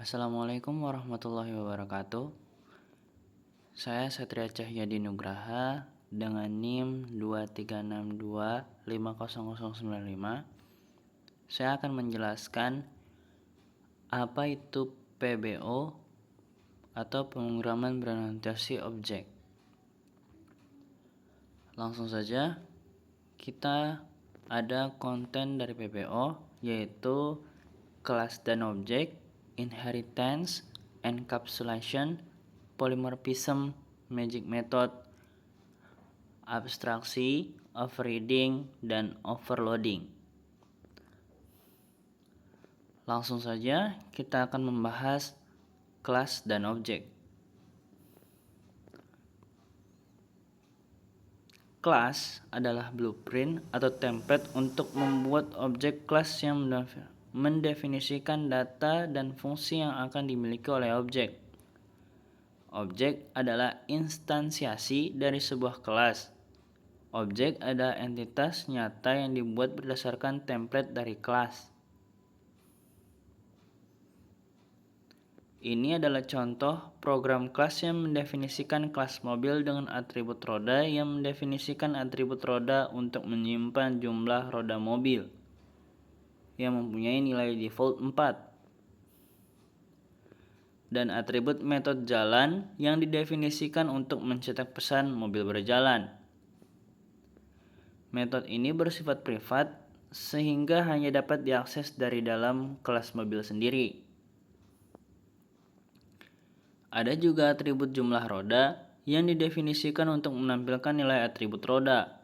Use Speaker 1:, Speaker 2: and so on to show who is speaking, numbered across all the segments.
Speaker 1: Assalamualaikum warahmatullahi wabarakatuh. Saya Satria Cahyadi Nugraha dengan NIM 236250095. Saya akan menjelaskan apa itu PBO atau pemrograman berorientasi objek. Langsung saja, kita ada konten dari PBO yaitu kelas dan objek, inheritance, encapsulation, polymorphism, magic method, abstraksi, overriding, dan overloading. Langsung saja kita akan membahas kelas dan objek. Kelas adalah blueprint atau template untuk membuat objek kelas yang mendefinisikan data dan fungsi yang akan dimiliki oleh objek. Objek adalah instansiasi dari sebuah kelas. Objek adalah entitas nyata yang dibuat berdasarkan template dari kelas. Ini adalah contoh program kelas yang mendefinisikan kelas mobil dengan atribut roda yang mendefinisikan atribut roda untuk menyimpan jumlah roda mobil yang mempunyai nilai default 4. Dan atribut metode jalan yang didefinisikan untuk mencetak pesan mobil berjalan. Metode ini bersifat privat sehingga hanya dapat diakses dari dalam kelas mobil sendiri. Ada juga atribut jumlah roda yang didefinisikan untuk menampilkan nilai atribut roda.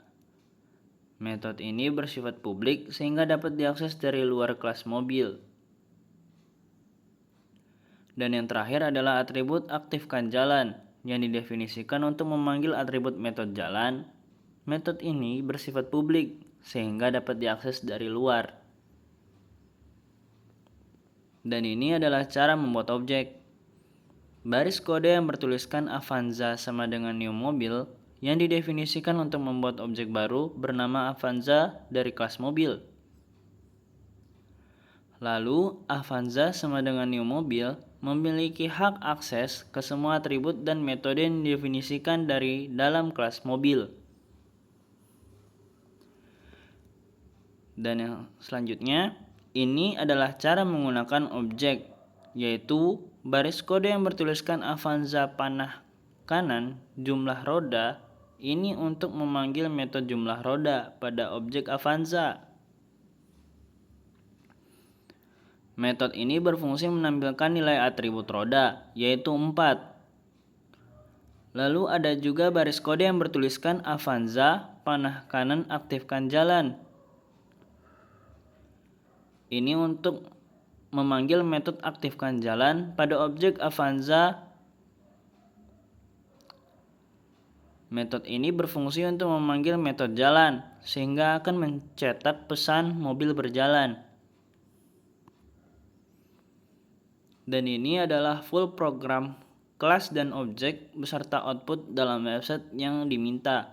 Speaker 1: Metode ini bersifat publik sehingga dapat diakses dari luar kelas mobil. Dan yang terakhir adalah atribut aktifkan jalan yang didefinisikan untuk memanggil atribut metode jalan. Metode ini bersifat publik sehingga dapat diakses dari luar. Dan ini adalah cara membuat objek. Baris kode yang bertuliskan Avanza sama dengan new mobil yang didefinisikan untuk membuat objek baru bernama Avanza dari kelas mobil. Lalu Avanza sama dengan new mobil memiliki hak akses ke semua atribut dan metode yang didefinisikan dari dalam kelas mobil. Dan yang selanjutnya, ini adalah cara menggunakan objek, yaitu baris kode yang bertuliskan Avanza panah kanan jumlah roda ini untuk memanggil metode jumlah roda pada objek Avanza. Metode ini berfungsi menampilkan nilai atribut roda, yaitu 4. Lalu ada juga baris kode yang bertuliskan Avanza panah kanan aktifkan jalan. Ini untuk memanggil metode aktifkan jalan pada objek Avanza. Metode ini berfungsi untuk memanggil metode jalan, sehingga akan mencetak pesan mobil berjalan. Dan ini adalah full program kelas dan objek beserta output dalam website yang diminta.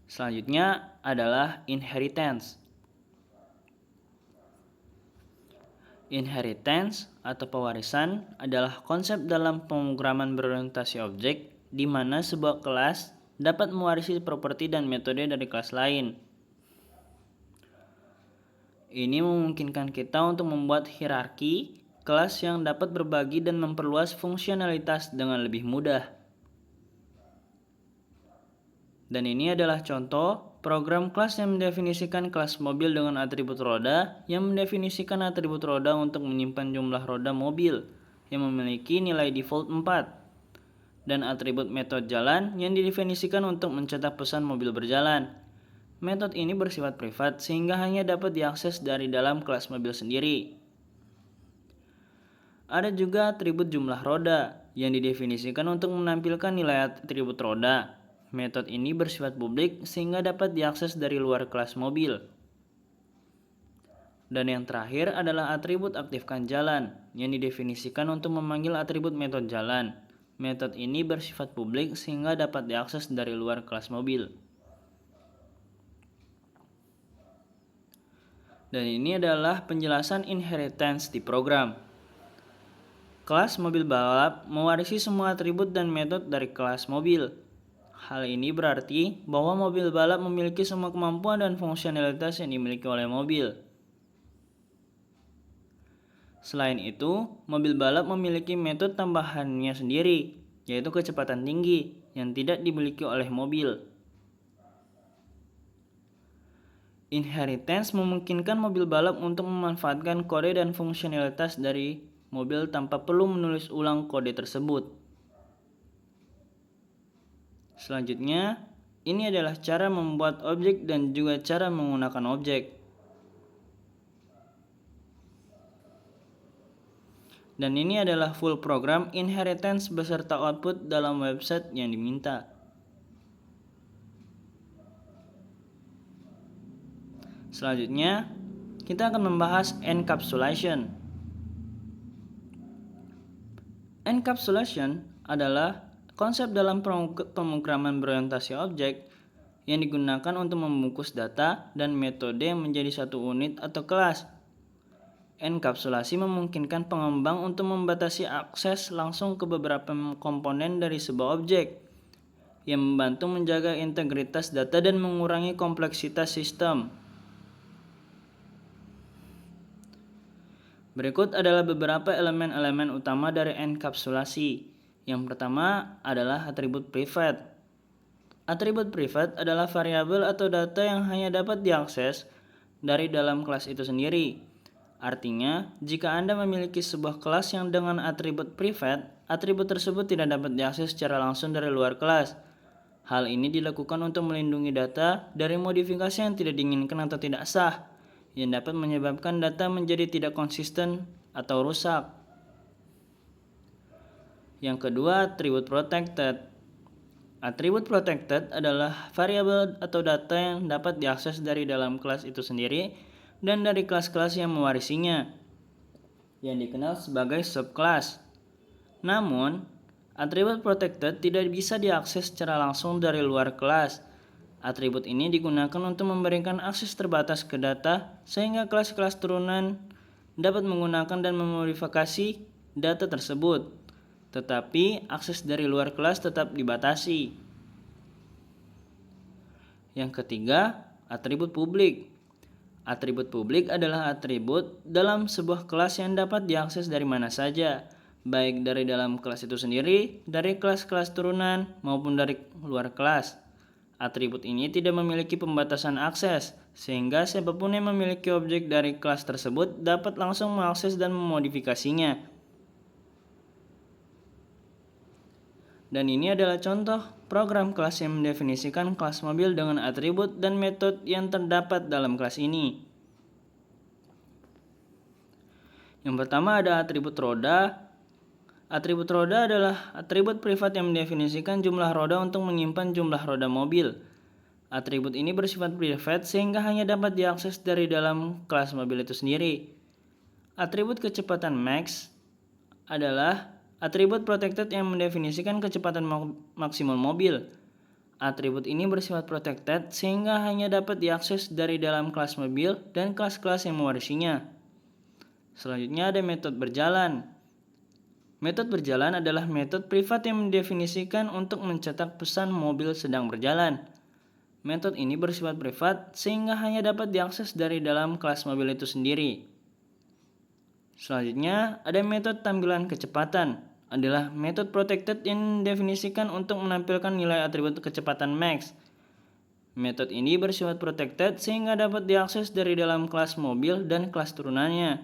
Speaker 1: Selanjutnya adalah inheritance. Inheritance atau pewarisan adalah konsep dalam pemrograman berorientasi objek di mana sebuah kelas dapat mewarisi properti dan metode dari kelas lain. Ini memungkinkan kita untuk membuat hierarki kelas yang dapat berbagi dan memperluas fungsionalitas dengan lebih mudah. Dan ini adalah contoh program kelas yang mendefinisikan kelas mobil dengan atribut roda yang mendefinisikan atribut roda untuk menyimpan jumlah roda mobil yang memiliki nilai default 4 dan atribut metode jalan yang didefinisikan untuk mencetak pesan mobil berjalan. Metode ini bersifat privat sehingga hanya dapat diakses dari dalam kelas mobil sendiri. Ada juga atribut jumlah roda yang didefinisikan untuk menampilkan nilai atribut roda. Metode ini bersifat publik sehingga dapat diakses dari luar kelas mobil. Dan yang terakhir adalah atribut aktifkan jalan yang didefinisikan untuk memanggil atribut metode jalan. Metode ini bersifat publik sehingga dapat diakses dari luar kelas mobil. Dan ini adalah penjelasan inheritance di program. Kelas mobil balap mewarisi semua atribut dan metode dari kelas mobil. Hal ini berarti bahwa mobil balap memiliki semua kemampuan dan fungsionalitas yang dimiliki oleh mobil. Selain itu, mobil balap memiliki metode tambahannya sendiri, yaitu kecepatan tinggi yang tidak dimiliki oleh mobil. Inheritance memungkinkan mobil balap untuk memanfaatkan kode dan fungsionalitas dari mobil tanpa perlu menulis ulang kode tersebut. Selanjutnya, ini adalah cara membuat objek dan juga cara menggunakan objek. Dan ini adalah full program inheritance beserta output dalam website yang diminta. Selanjutnya, kita akan membahas encapsulation. Encapsulation adalah konsep dalam pemrograman berorientasi objek yang digunakan untuk membungkus data dan metode menjadi satu unit atau kelas. Enkapsulasi memungkinkan pengembang untuk membatasi akses langsung ke beberapa komponen dari sebuah objek, yang membantu menjaga integritas data dan mengurangi kompleksitas sistem. Berikut adalah beberapa elemen-elemen utama dari enkapsulasi. Yang pertama adalah atribut private. Atribut private adalah variabel atau data yang hanya dapat diakses dari dalam kelas itu sendiri. Artinya, jika Anda memiliki sebuah kelas yang dengan atribut private, atribut tersebut tidak dapat diakses secara langsung dari luar kelas. Hal ini dilakukan untuk melindungi data dari modifikasi yang tidak diinginkan atau tidak sah, yang dapat menyebabkan data menjadi tidak konsisten atau rusak. Yang kedua, atribut protected. Atribut protected adalah variabel atau data yang dapat diakses dari dalam kelas itu sendiri dan dari kelas-kelas yang mewarisinya, yang dikenal sebagai subclass. Namun, atribut protected tidak bisa diakses secara langsung dari luar kelas. Atribut ini digunakan untuk memberikan akses terbatas ke data sehingga kelas-kelas turunan dapat menggunakan dan memodifikasi data tersebut, tetapi akses dari luar kelas tetap dibatasi. Yang ketiga, atribut publik. Atribut publik adalah atribut dalam sebuah kelas yang dapat diakses dari mana saja, baik dari dalam kelas itu sendiri, dari kelas-kelas turunan, maupun dari luar kelas. Atribut ini tidak memiliki pembatasan akses, sehingga siapapun yang memiliki objek dari kelas tersebut dapat langsung mengakses dan memodifikasinya. Dan ini adalah contoh program kelas yang mendefinisikan kelas mobil dengan atribut dan metode yang terdapat dalam kelas ini. Yang pertama ada atribut roda. Atribut roda adalah atribut privat yang mendefinisikan jumlah roda untuk menyimpan jumlah roda mobil. Atribut ini bersifat privat sehingga hanya dapat diakses dari dalam kelas mobil itu sendiri. Atribut kecepatan max adalah atribut protected yang mendefinisikan kecepatan maksimum mobil. Atribut ini bersifat protected sehingga hanya dapat diakses dari dalam kelas mobil dan kelas-kelas yang mewarisinya. Selanjutnya ada metode berjalan. Metode berjalan adalah metode privat yang mendefinisikan untuk mencetak pesan mobil sedang berjalan. Metode ini bersifat privat sehingga hanya dapat diakses dari dalam kelas mobil itu sendiri. Selanjutnya ada metode tampilan kecepatan. Adalah metode protected yang mendefinisikan untuk menampilkan nilai atribut kecepatan max. Metode ini bersifat protected sehingga dapat diakses dari dalam kelas mobil dan kelas turunannya.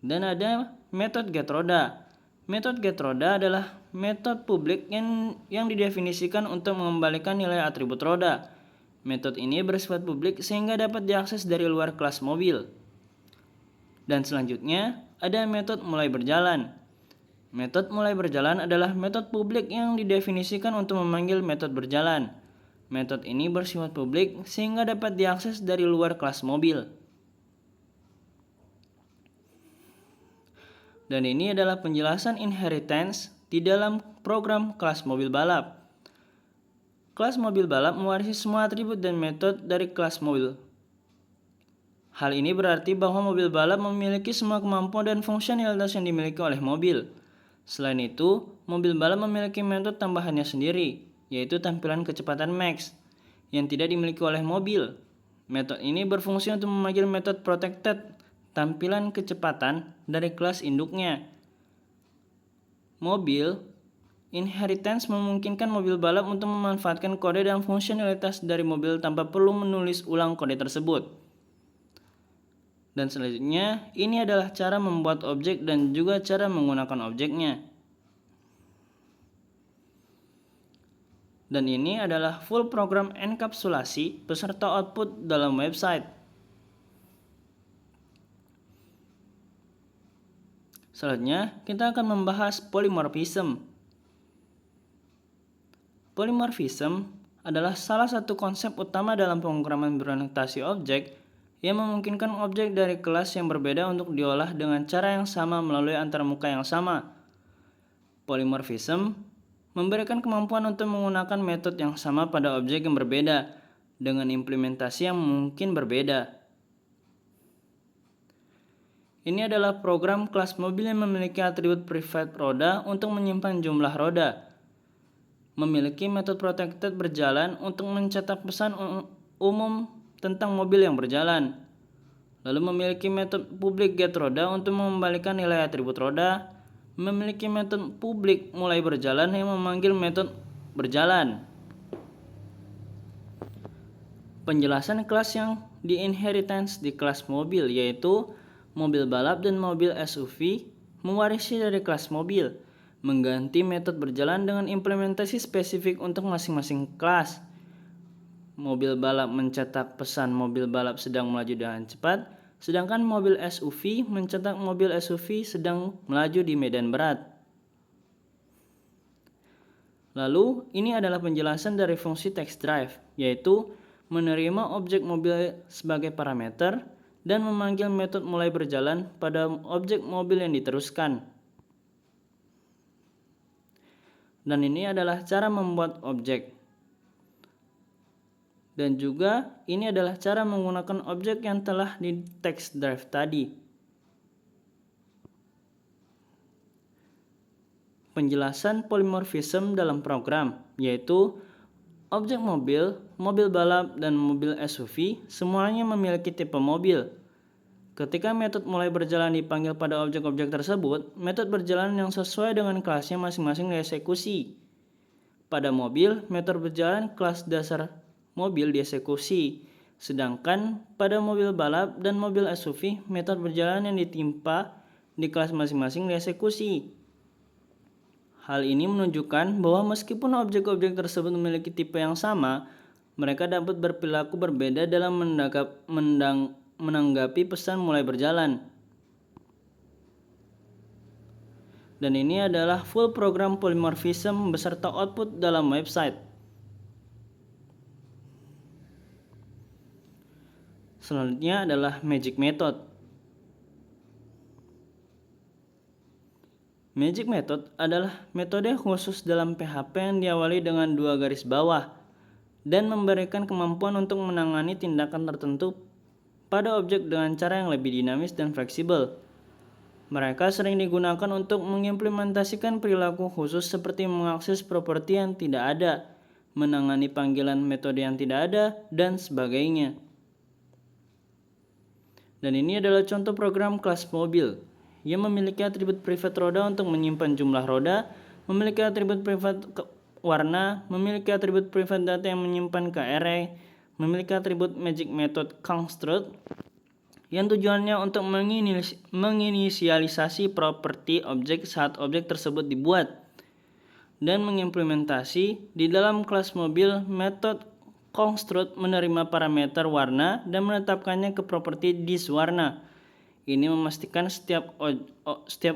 Speaker 1: Dan ada metode getRoda. Metode getRoda adalah metode publik yang didefinisikan untuk mengembalikan nilai atribut roda. Metode ini bersifat publik sehingga dapat diakses dari luar kelas mobil. Dan selanjutnya ada metode mulai berjalan. Metode mulai berjalan adalah metode publik yang didefinisikan untuk memanggil metode berjalan. Metode ini bersifat publik sehingga dapat diakses dari luar kelas mobil. Dan ini adalah penjelasan inheritance di dalam program kelas mobil balap. Kelas mobil balap mewarisi semua atribut dan metode dari kelas mobil. Hal ini berarti bahwa mobil balap memiliki semua kemampuan dan fungsionalitas yang dimiliki oleh mobil. Selain itu, mobil balap memiliki metode tambahannya sendiri, yaitu tampilan kecepatan max, yang tidak dimiliki oleh mobil. Metode ini berfungsi untuk memanggil metode protected, tampilan kecepatan dari kelas induknya. Mobil inheritance memungkinkan mobil balap untuk memanfaatkan kode dan fungsionalitas dari mobil tanpa perlu menulis ulang kode tersebut. Dan selanjutnya, ini adalah cara membuat objek dan juga cara menggunakan objeknya. Dan ini adalah full program enkapsulasi beserta output dalam website. Selanjutnya, kita akan membahas polymorphism. Polymorphism adalah salah satu konsep utama dalam pemrograman berorientasi objek yang memungkinkan objek dari kelas yang berbeda untuk diolah dengan cara yang sama melalui antarmuka yang sama. Polymorphism memberikan kemampuan untuk menggunakan metode yang sama pada objek yang berbeda dengan implementasi yang mungkin berbeda. Ini adalah program kelas mobil yang memiliki atribut private roda untuk menyimpan jumlah roda. Memiliki metode protected berjalan untuk mencetak pesan umum tentang mobil yang berjalan. Lalu memiliki metode public get roda untuk mengembalikan nilai atribut roda. Memiliki metode public mulai berjalan yang memanggil metode berjalan. Penjelasan kelas yang di-inheritance di kelas mobil yaitu mobil balap dan mobil SUV mewarisi dari kelas mobil, mengganti metode berjalan dengan implementasi spesifik untuk masing-masing kelas. Mobil balap mencetak pesan mobil balap sedang melaju dengan cepat, sedangkan mobil SUV mencetak mobil SUV sedang melaju di medan berat. Lalu, ini adalah penjelasan dari fungsi text drive, yaitu menerima objek mobil sebagai parameter dan memanggil metode mulai berjalan pada objek mobil yang diteruskan. Dan ini adalah cara membuat objek. Dan juga ini adalah cara menggunakan objek yang telah di text drive tadi. Penjelasan polymorphism dalam program, yaitu objek mobil, mobil balap, dan mobil SUV semuanya memiliki tipe mobil. Ketika metode mulai berjalan dipanggil pada objek-objek tersebut, metode berjalan yang sesuai dengan kelasnya masing-masing dieksekusi. Pada mobil, metode berjalan kelas dasar mobil dieksekusi, sedangkan pada mobil balap dan mobil SUV, metode berjalan yang ditimpa di kelas masing-masing dieksekusi. Hal ini menunjukkan bahwa meskipun objek-objek tersebut memiliki tipe yang sama, mereka dapat berperilaku berbeda dalam menanggapi pesan mulai berjalan. Dan ini adalah full program polymorphism beserta output dalam website. Selanjutnya adalah magic method. Magic method adalah metode khusus dalam PHP yang diawali dengan 2 garis bawah dan memberikan kemampuan untuk menangani tindakan tertentu pada objek dengan cara yang lebih dinamis dan fleksibel. Mereka sering digunakan untuk mengimplementasikan perilaku khusus seperti mengakses properti yang tidak ada, menangani panggilan metode yang tidak ada, dan sebagainya. Dan ini adalah contoh program kelas mobil yang memiliki atribut private roda untuk menyimpan jumlah roda, memiliki atribut private warna, memiliki atribut private data yang menyimpan ke array, memiliki atribut magic method construct yang tujuannya untuk menginisialisasi properti objek saat objek tersebut dibuat, dan mengimplementasi di dalam kelas mobil metode construct menerima parameter warna dan menetapkannya ke properti this warna. Ini memastikan setiap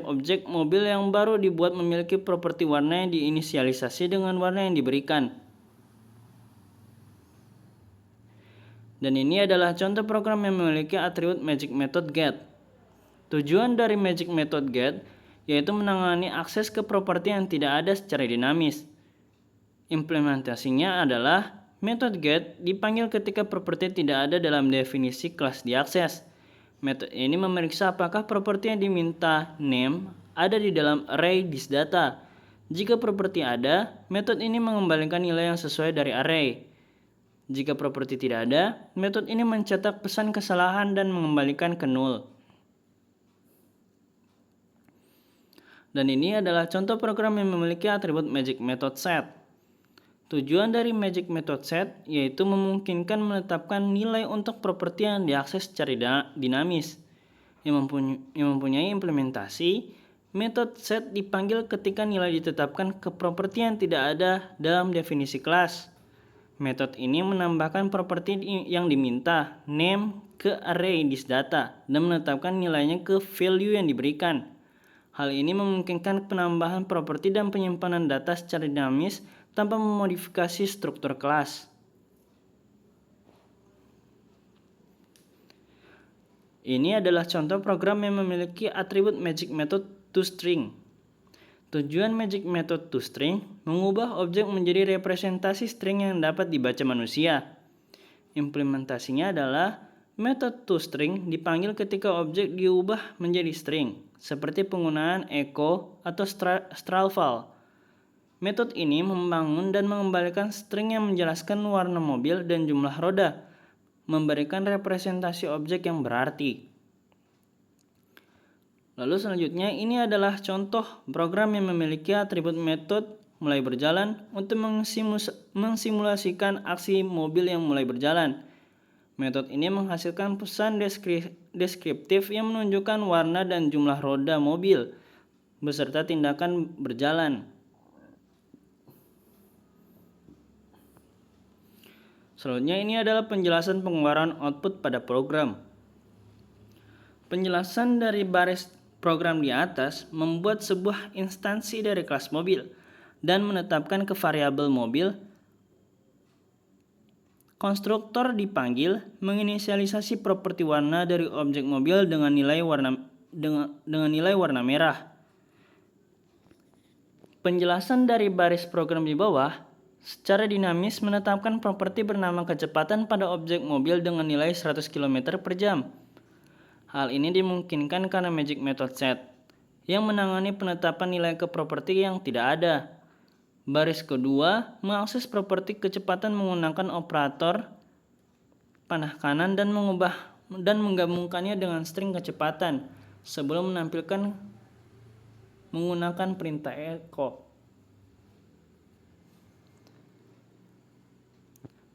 Speaker 1: objek mobil yang baru dibuat memiliki properti warna yang diinisialisasi dengan warna yang diberikan. Dan ini adalah contoh program yang memiliki atribut magic method get. Tujuan dari magic method get yaitu menangani akses ke properti yang tidak ada secara dinamis. Implementasinya adalah method get dipanggil ketika properti tidak ada dalam definisi kelas diakses. Metode ini memeriksa apakah properti yang diminta name ada di dalam array thisData. Jika properti ada, metode ini mengembalikan nilai yang sesuai dari array. Jika properti tidak ada, metode ini mencetak pesan kesalahan dan mengembalikan ke null. Dan ini adalah contoh program yang memiliki atribut magic method set. Tujuan dari magic method set yaitu memungkinkan menetapkan nilai untuk properti yang diakses secara dinamis. Yang mempunyai implementasi, method set dipanggil ketika nilai ditetapkan ke properti yang tidak ada dalam definisi kelas. Metode ini menambahkan properti yang diminta, name, ke array thisData dan menetapkan nilainya ke value yang diberikan. Hal ini memungkinkan penambahan properti dan penyimpanan data secara dinamis tanpa memodifikasi struktur kelas. Ini adalah contoh program yang memiliki atribut magic method toString. Tujuan magic method toString mengubah objek menjadi representasi string yang dapat dibaca manusia. Implementasinya adalah metode toString dipanggil ketika objek diubah menjadi string, seperti penggunaan echo atau stralval. Metode ini membangun dan mengembalikan string yang menjelaskan warna mobil dan jumlah roda, memberikan representasi objek yang berarti. Lalu selanjutnya ini adalah contoh program yang memiliki atribut metode mulai berjalan untuk mensimulasikan aksi mobil yang mulai berjalan. Metode ini menghasilkan pesan deskriptif yang menunjukkan warna dan jumlah roda mobil beserta tindakan berjalan. Selanjutnya ini adalah penjelasan pengeluaran output pada program. Penjelasan dari baris program di atas membuat sebuah instansi dari kelas mobil dan menetapkan ke variabel mobil. Konstruktor dipanggil menginisialisasi properti warna dari objek mobil dengan nilai warna merah. Penjelasan dari baris program di bawah secara dinamis menetapkan properti bernama kecepatan pada objek mobil dengan nilai 100 km per jam. Hal ini dimungkinkan karena magic method set yang menangani penetapan nilai ke properti yang tidak ada. Baris kedua mengakses properti kecepatan menggunakan operator panah kanan dan menggabungkannya dengan string kecepatan sebelum menampilkan menggunakan perintah echo.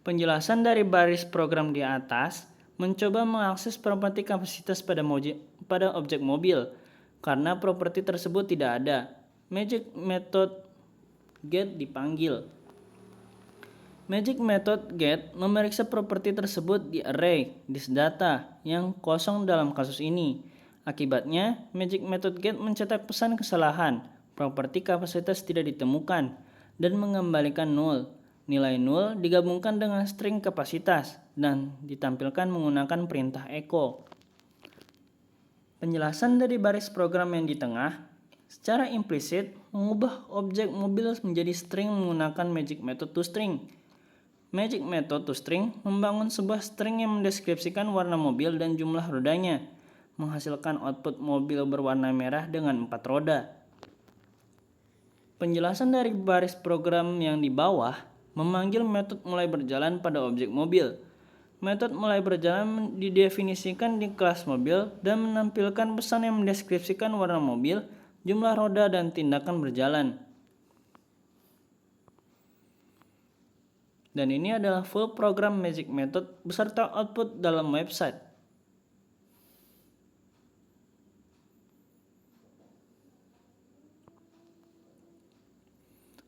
Speaker 1: Penjelasan dari baris program di atas mencoba mengakses properti kapasitas pada objek mobil karena properti tersebut tidak ada. Magic method get dipanggil. Magic method get memeriksa properti tersebut di array thisData yang kosong dalam kasus ini. Akibatnya, magic method get mencetak pesan kesalahan, properti kapasitas tidak ditemukan, dan mengembalikan null. Nilai null digabungkan dengan string kapasitas dan ditampilkan menggunakan perintah echo. Penjelasan dari baris program yang di tengah secara implisit mengubah objek mobil menjadi string menggunakan magic method toString. Magic method toString membangun sebuah string yang mendeskripsikan warna mobil dan jumlah rodanya, menghasilkan output mobil berwarna merah dengan 4 roda. Penjelasan dari baris program yang di bawah memanggil metode mulai berjalan pada objek mobil. Metode mulai berjalan didefinisikan di kelas mobil dan menampilkan pesan yang mendeskripsikan warna mobil, jumlah roda, dan tindakan berjalan. Dan ini adalah full program magic method beserta output dalam website.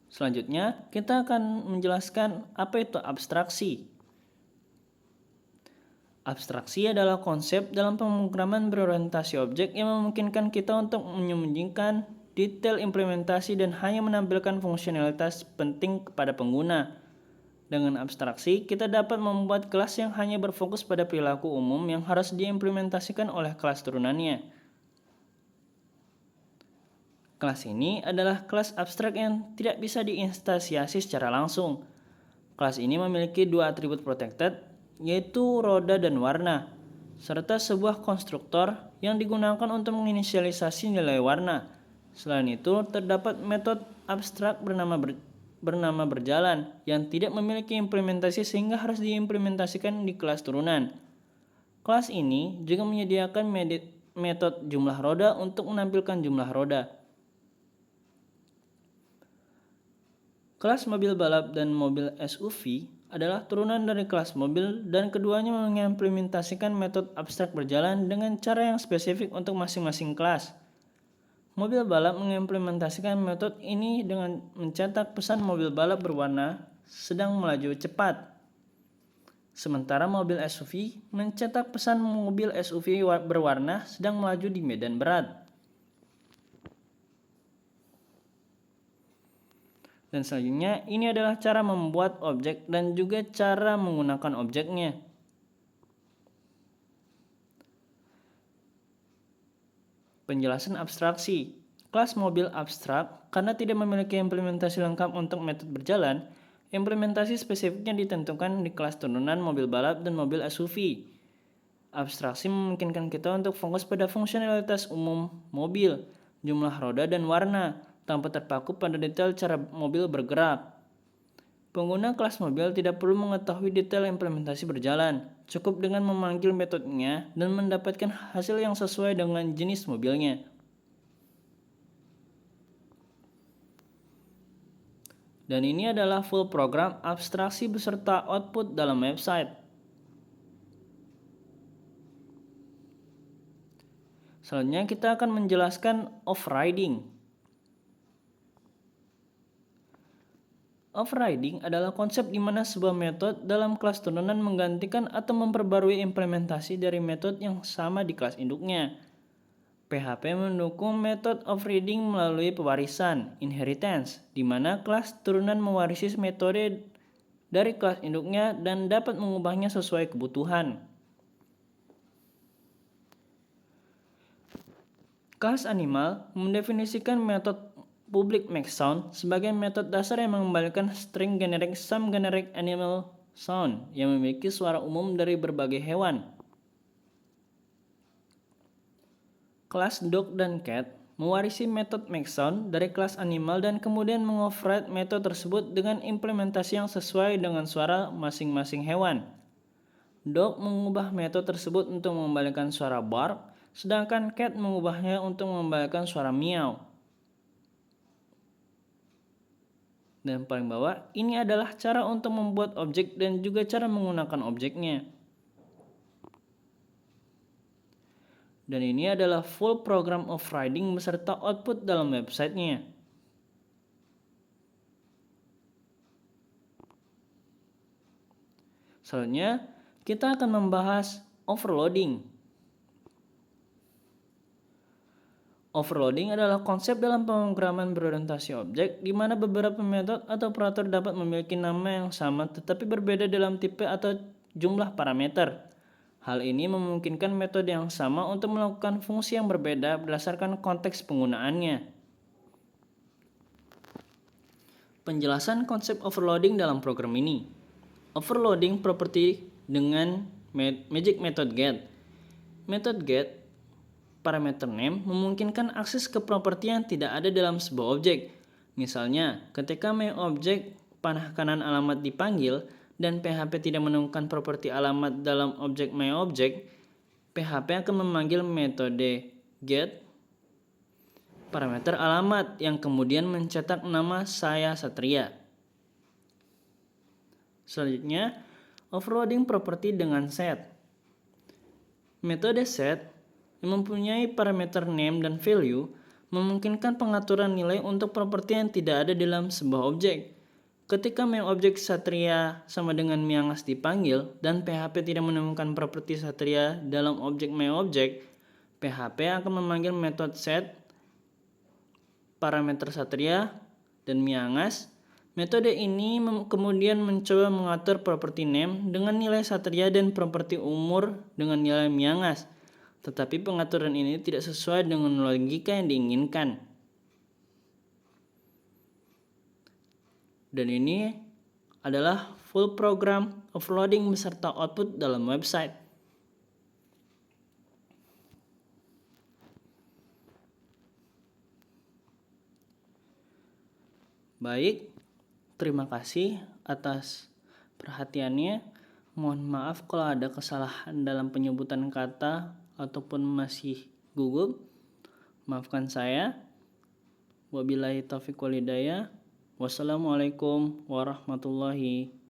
Speaker 1: Selanjutnya, kita akan menjelaskan apa itu abstraksi. Abstraksi adalah konsep dalam pemrograman berorientasi objek yang memungkinkan kita untuk menyembunyikan detail implementasi dan hanya menampilkan fungsionalitas penting kepada pengguna. Dengan abstraksi, kita dapat membuat kelas yang hanya berfokus pada perilaku umum yang harus diimplementasikan oleh kelas turunannya. Kelas ini adalah kelas abstrak yang tidak bisa diinstansiasi secara langsung. Kelas ini memiliki dua atribut protected, yaitu roda dan warna. serta sebuah konstruktor yang digunakan untuk menginisialisasi nilai warna. Selain itu, terdapat metode abstrak bernama berjalan yang tidak memiliki implementasi sehingga harus diimplementasikan di kelas turunan. Kelas ini juga menyediakan metode jumlah roda untuk menampilkan jumlah roda. Kelas mobil balap dan mobil SUV adalah turunan dari kelas mobil dan keduanya mengimplementasikan metode abstrak berjalan dengan cara yang spesifik untuk masing-masing kelas. Mobil balap mengimplementasikan metode ini dengan mencetak pesan mobil balap berwarna sedang melaju cepat. Sementara mobil SUV mencetak pesan mobil SUV berwarna sedang melaju di medan berat. Dan selanjutnya, ini adalah cara membuat objek dan juga cara menggunakan objeknya. Penjelasan abstraksi. Kelas mobil abstrak karena tidak memiliki implementasi lengkap untuk metode berjalan, implementasi spesifiknya ditentukan di kelas turunan mobil balap dan mobil SUV. Abstraksi memungkinkan kita untuk fokus pada fungsionalitas umum mobil, jumlah roda dan warna, tanpa terpaku pada detail cara mobil bergerak. Pengguna kelas mobil tidak perlu mengetahui detail implementasi berjalan, cukup dengan memanggil metodenya dan mendapatkan hasil yang sesuai dengan jenis mobilnya. Dan ini adalah full program abstraksi beserta output dalam website. Selanjutnya kita akan menjelaskan overriding. Overriding adalah konsep di mana sebuah metode dalam kelas turunan menggantikan atau memperbarui implementasi dari metode yang sama di kelas induknya. PHP mendukung metode overriding melalui pewarisan, inheritance, di mana kelas turunan mewarisi metode dari kelas induknya dan dapat mengubahnya sesuai kebutuhan. Kelas animal mendefinisikan metode public make sound sebagai metode dasar yang mengembalikan string generic some generic animal sound yang memiliki suara umum dari berbagai hewan. Kelas dog dan cat mewarisi metode make sound dari kelas animal dan kemudian mengoverride metode tersebut dengan implementasi yang sesuai dengan suara masing-masing hewan. Dog mengubah metode tersebut untuk mengembalikan suara bark, sedangkan cat mengubahnya untuk mengembalikan suara meow. Dan paling bawah, ini adalah cara untuk membuat objek dan juga cara menggunakan objeknya. Dan ini adalah full program overriding beserta output dalam websitenya. Selanjutnya, kita akan membahas overloading. Overloading adalah konsep dalam pemrograman berorientasi objek di mana beberapa metode atau operator dapat memiliki nama yang sama tetapi berbeda dalam tipe atau jumlah parameter. Hal ini memungkinkan metode yang sama untuk melakukan fungsi yang berbeda berdasarkan konteks penggunaannya. Penjelasan konsep overloading dalam program ini. Overloading property dengan magic method get. Method get parameter name memungkinkan akses ke properti yang tidak ada dalam sebuah objek. Misalnya, ketika main_object panah kanan alamat dipanggil dan PHP tidak menemukan properti alamat dalam objek main_object, PHP akan memanggil metode get parameter alamat yang kemudian mencetak nama saya Satria. Selanjutnya, overloading properti dengan set. Metode set yang mempunyai parameter name dan value memungkinkan pengaturan nilai untuk properti yang tidak ada dalam sebuah objek. Ketika main_object Satria sama dengan Miangas dipanggil dan PHP tidak menemukan properti Satria dalam objek main_object, PHP akan memanggil metode set parameter Satria dan Miangas. Metode ini kemudian mencoba mengatur properti name dengan nilai Satria dan properti umur dengan nilai Miangas. Tetapi pengaturan ini tidak sesuai dengan logika yang diinginkan. Dan ini adalah full program overloading beserta output dalam website. Baik, terima kasih atas perhatiannya. Mohon maaf kalau ada kesalahan dalam penyebutan kata ataupun masih gugup. Maafkan saya. Wabillahi taufiq wal hidayah. Wassalamualaikum warahmatullahi